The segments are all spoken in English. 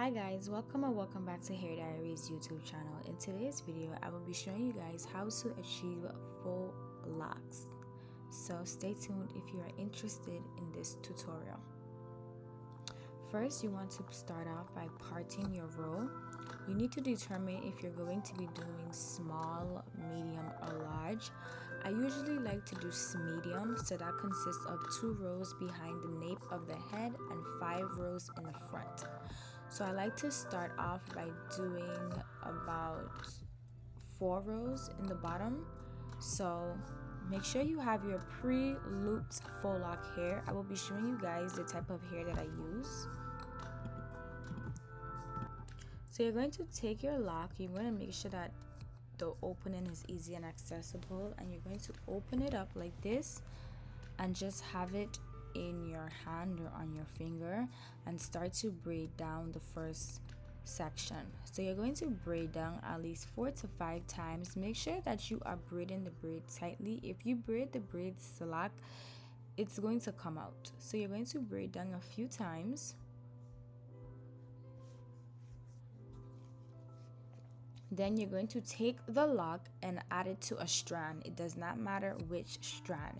Hi guys, welcome or welcome back to Hair Diaries YouTube channel. In today's video, I will be showing you guys how to achieve faux locks. So stay tuned if you are interested in this tutorial. First, you want to start off by parting your row. You need to determine if you're going to be doing small, medium, or large. I usually like to do medium, so that consists of 2 rows behind the nape of the head and 5 rows in the front. So I like to start off by doing about 4 rows in the bottom. So make sure you have your pre-looped faux lock hair. I will be showing you guys the type of hair that I use. So you're going to take your lock, you're going to make sure that the opening is easy and accessible, and you're going to open it up like this and just have it in your hand or on your finger and start to braid down the first section. So you're going to braid down at least 4 to 5 times. Make sure that you are braiding the braid tightly. If you braid the braid slack, it's going to come out. So you're going to braid down a few times. Then you're going to take the lock and add it to a strand. It does not matter which strand.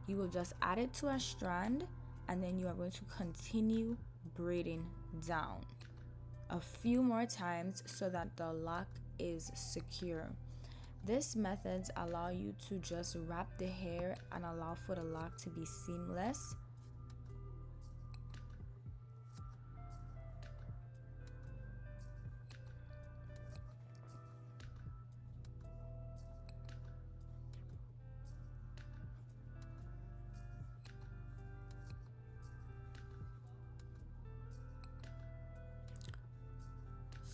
You will just add it to a strand, and then you are going to continue braiding down a few more times so that the lock is secure. This methods allow you to just wrap the hair and allow for the lock to be seamless.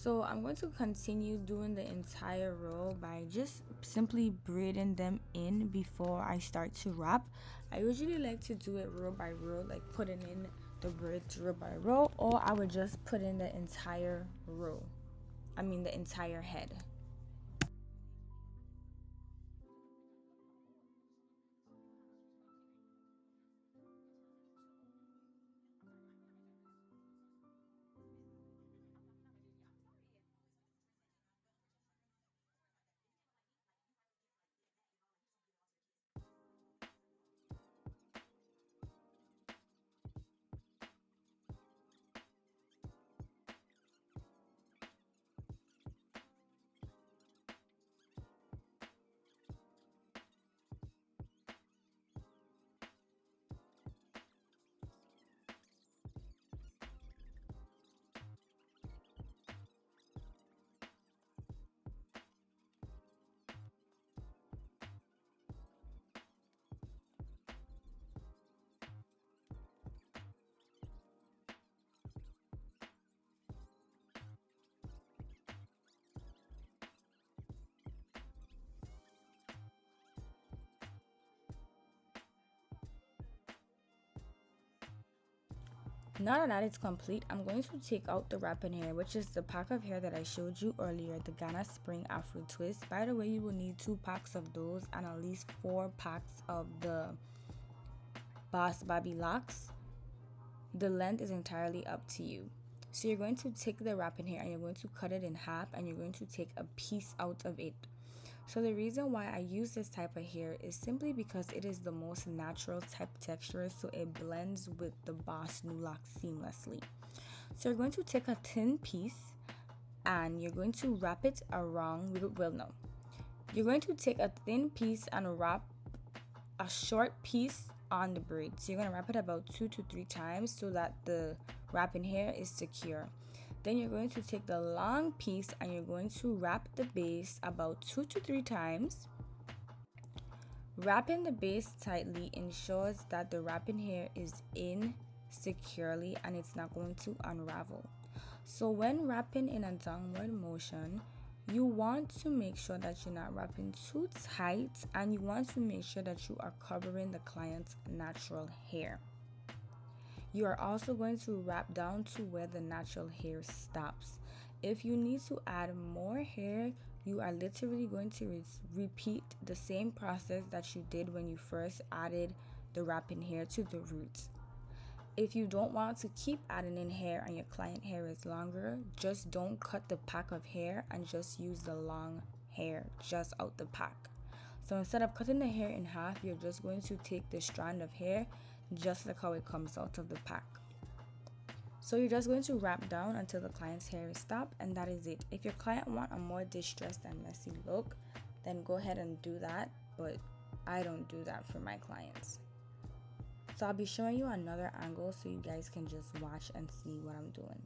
So I'm going to continue doing the entire row by just simply braiding them in before I start to wrap. I usually like to do it row by row, like putting in the braids row by row, or I would just put in the entire row. The entire head. Now that it's complete, I'm going to take out the wrapping hair, which is the pack of hair that I showed you earlier, the Ghana Spring Afro Twist. By the way, you will need 2 packs of those and at least 4 packs of the Boss Baby Locs. The length is entirely up to you. So you're going to take the wrapping hair and you're going to cut it in half, and you're going to take a piece out of it. So the reason why I use this type of hair is simply because it is the most natural type texture, so it blends with the Boss New Loc seamlessly. So you're going to take a thin piece and you're going to wrap it around, you're going to take a thin piece and wrap a short piece on the braid. So you're going to wrap it about 2 to 3 times so that the wrapping hair is secure. Then you're going to take the long piece and you're going to wrap the base about 2 to 3 times. Wrapping the base tightly ensures that the wrapping hair is in securely and it's not going to unravel. So when wrapping in a downward motion, you want to make sure that you're not wrapping too tight, and you want to make sure that you are covering the client's natural hair. You are also going to wrap down to where the natural hair stops. If you need to add more hair, you are literally going to repeat the same process that you did when you first added the wrapping hair to the roots. If you don't want to keep adding in hair and your client hair is longer, just don't cut the pack of hair and just use the long hair just out the pack. So instead of cutting the hair in half, you're just going to take the strand of hair just like how it comes out of the pack. So you're just going to wrap down until the client's hair is stopped, and that is it. If your client want a more distressed and messy look, then go ahead and do that, but I don't do that for my clients. So I'll be showing you another angle so you guys can just watch and see what I'm doing.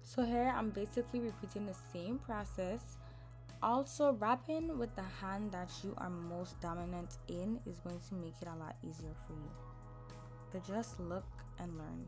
So here I'm basically repeating the same process. Also, wrapping with the hand that you are most dominant in is going to make it a lot easier for you. But just look and learn.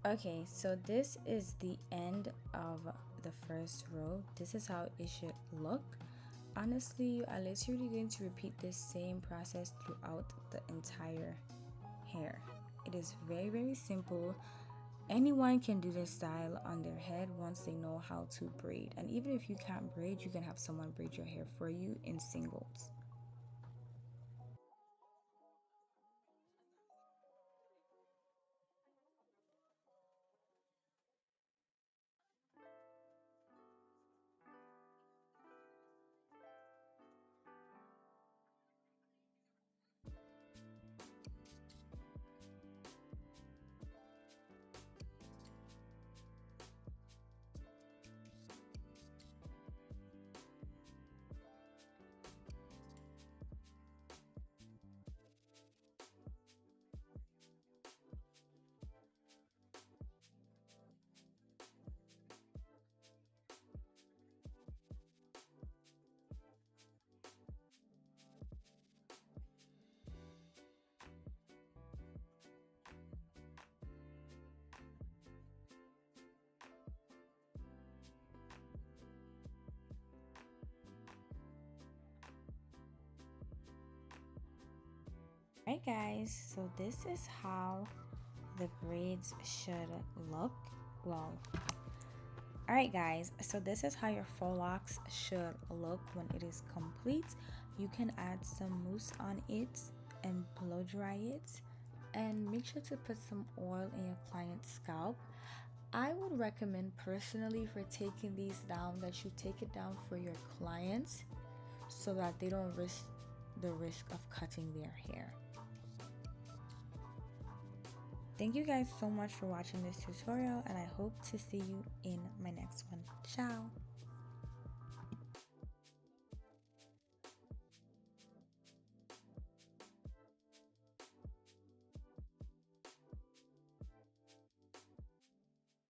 Okay, so this is the end of the first row. This is how it should look. Honestly, I'm literally going to repeat this same process throughout the entire hair. It is very, very simple. Anyone can do this style on their head once they know how to braid. And even if you can't braid, you can have someone braid your hair for you in singles. Alright guys, so this is how the braids should look. Well, alright guys, so this is how your faux locks should look when it is complete. You can add some mousse on it and blow dry it, and make sure to put some oil in your client's scalp. I would recommend personally for taking these down that you take it down for your clients so that they don't risk the risk of cutting their hair. Thank you guys so much for watching this tutorial, and I hope to see you in my next one. Ciao!